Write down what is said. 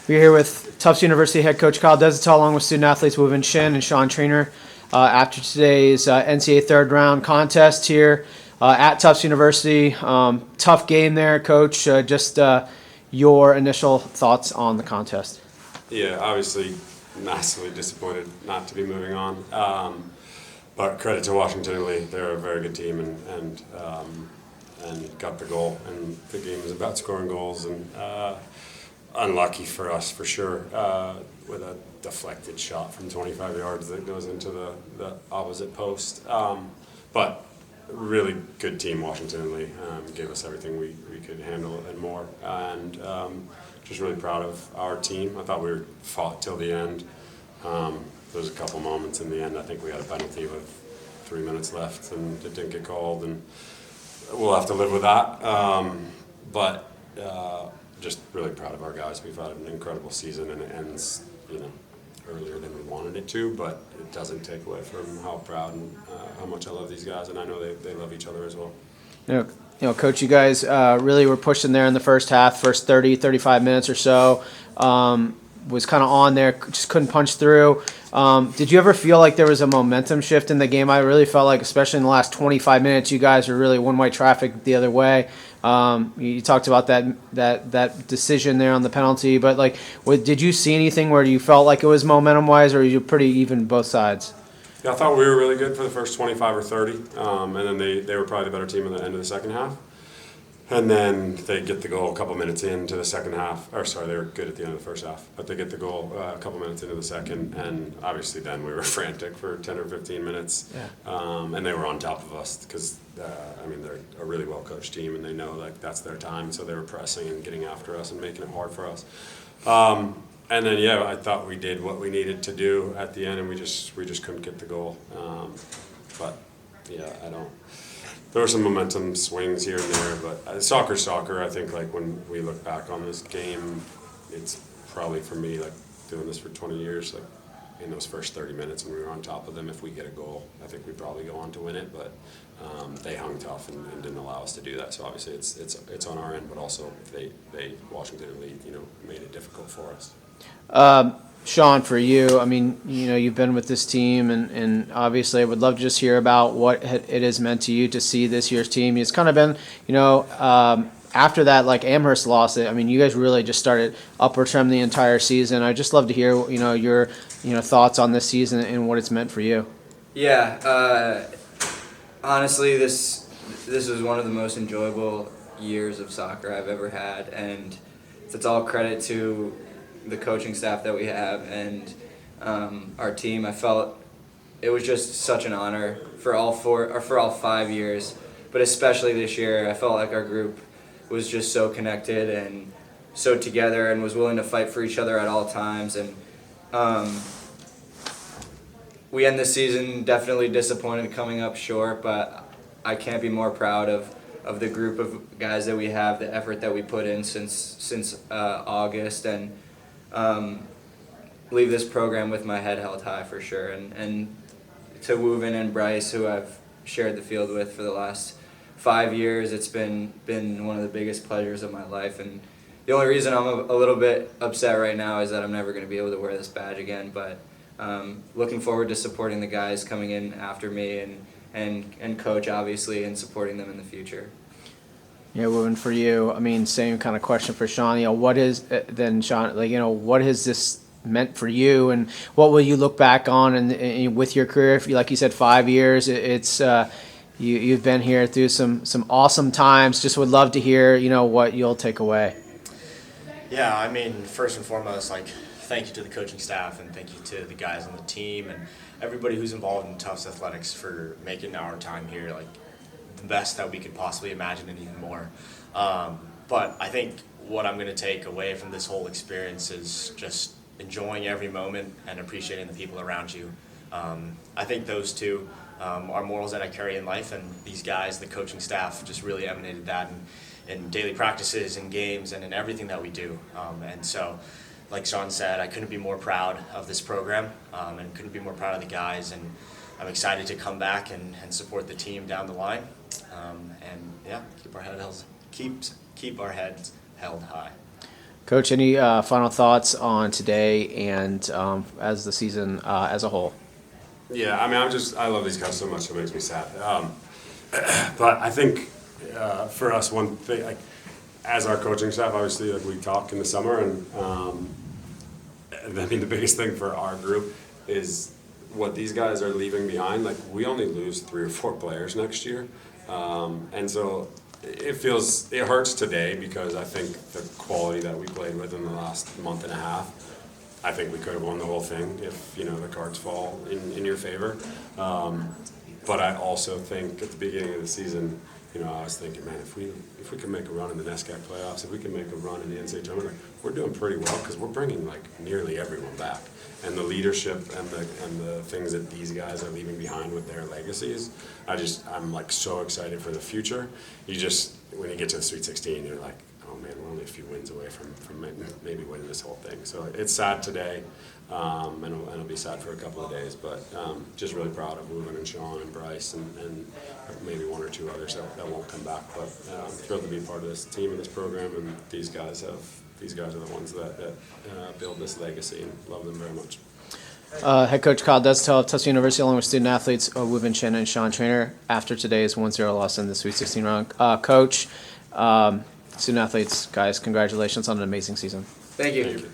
We're here with Tufts University head coach Kyle Desautel, along with student athletes Woven Shin and Sean Trainer. After today's NCAA third round contest here at Tufts University, tough game there, Coach. Just your initial thoughts on the contest. Yeah, obviously massively disappointed not to be moving on. But credit to Washington and Lee. They're a very good team and got the goal. And the game is about scoring goals. And unlucky for us, for sure, with a deflected shot from 25 yards that goes into the opposite post. But really good team, Washington and Lee. Gave us everything we could handle and more. And just really proud of our team. I thought we were fought till the end. There was a couple moments in the end. I think we had a penalty with 3 minutes left, and it didn't get called, and we'll have to live with that. But just really proud of our guys. We've had an incredible season, and it ends, earlier than we wanted it to, but it doesn't take away from how proud and how much I love these guys, and I know they love each other as well. Coach, you guys really were pushing there in the first half, first 30, 35 minutes or so. Was kind of on there, just couldn't punch through. Did you ever feel like there was a momentum shift in the game? I really felt like, especially in the last 25 minutes, you guys were really one-way traffic the other way. You talked about that decision there on the penalty, but did you see anything where you felt like it was momentum-wise, or were you pretty even both sides? Yeah, I thought we were really good for the first 25 or 30, and then they were probably the better team at the end of the second half. And then they get the goal a couple minutes into the second half. They were good at the end of the first half, but they get the goal a couple minutes into the second, and obviously then we were frantic for 10 or 15 minutes. Yeah. And they were on top of us because, they're a really well-coached team, and they know that's their time, so they were pressing and getting after us and making it hard for us. And then, I thought we did what we needed to do at the end, and we just couldn't get the goal. There were some momentum swings here and there, but soccer's soccer. I think when we look back on this game, it's probably for me doing this for 20 years. In those first 30 minutes when we were on top of them, if we get a goal, I think we'd probably go on to win it. But they hung tough and didn't allow us to do that. So obviously it's on our end, but also they Washington and Lee made it difficult for us. Sean, for you, you've been with this team, and obviously I would love to just hear about what it has meant to you to see this year's team. It's kind of been, after that, Amherst lost it, you guys really just started upward trend the entire season. I'd just love to hear, your, thoughts on this season and what it's meant for you. Yeah, honestly, this was one of the most enjoyable years of soccer I've ever had, and it's all credit to the coaching staff that we have and our team. I felt it was just such an honor for all 5 years, but especially this year. I felt like our group was just so connected and so together and was willing to fight for each other at all times. And we end the season definitely disappointed coming up short, but I can't be more proud of the group of guys that we have, the effort that we put in since August, and leave this program with my head held high for sure. And to Woven and Bryce, who I've shared the field with for the last 5 years, it's been one of the biggest pleasures of my life. And the only reason I'm a little bit upset right now is that I'm never going to be able to wear this badge again. But looking forward to supporting the guys coming in after me and coach, obviously, and supporting them in the future. Yeah, Woven, for you, same kind of question for Sean. What is then, Sean? What has this meant for you, and what will you look back on and with your career? If like you said, 5 years, it's you've been here through some awesome times. Just would love to hear, what you'll take away. Yeah, first and foremost, thank you to the coaching staff and thank you to the guys on the team and everybody who's involved in Tufts athletics for making our time here the best that we could possibly imagine and even more. But I think what I'm going to take away from this whole experience is just enjoying every moment and appreciating the people around you. I think those two are morals that I carry in life, and these guys, the coaching staff, just really emanated that in daily practices, in games, and in everything that we do. And so, like Sean said, I couldn't be more proud of this program and couldn't be more proud of the guys, and I'm excited to come back and support the team down the line. Keep our heads held high. Coach, any final thoughts on today and as the season as a whole? Yeah, I mean, I love these guys so much, it makes me sad. But I think for us, one thing, like, as our coaching staff, obviously, like, we talk in the summer, and I mean, the biggest thing for our group is what these guys are leaving behind. Like, we only lose 3 or 4 players next year, and so it hurts today because I think the quality that we played with in the last month and a half, I think we could have won the whole thing if, you know, the cards fall in your favor. But I also think at the beginning of the season, you know, I was thinking, man, if we can make a run in the NESCAC playoffs, if we can make a run in the NCAA tournament, we're doing pretty well because we're bringing like nearly everyone back. And the leadership and the things that these guys are leaving behind with their legacies, I'm like so excited for the future. When you get to the Sweet 16, you're like, oh man, we're only a few wins away from maybe winning this whole thing. So it's sad today, and it'll be sad for a couple of days, but just really proud of Ruben and Sean and Bryce and maybe 1 or 2 others that won't come back. But I'm thrilled to be part of this team and this program, and these guys are the ones that build this legacy, and love them very much. Head coach Kyle Destel of Tufts University, along with student athletes Woven Chen and Sean Trainer, after today's 1-0 loss in the Sweet 16 round. Coach, student athletes, guys, congratulations on an amazing season. Thank you. Thank you.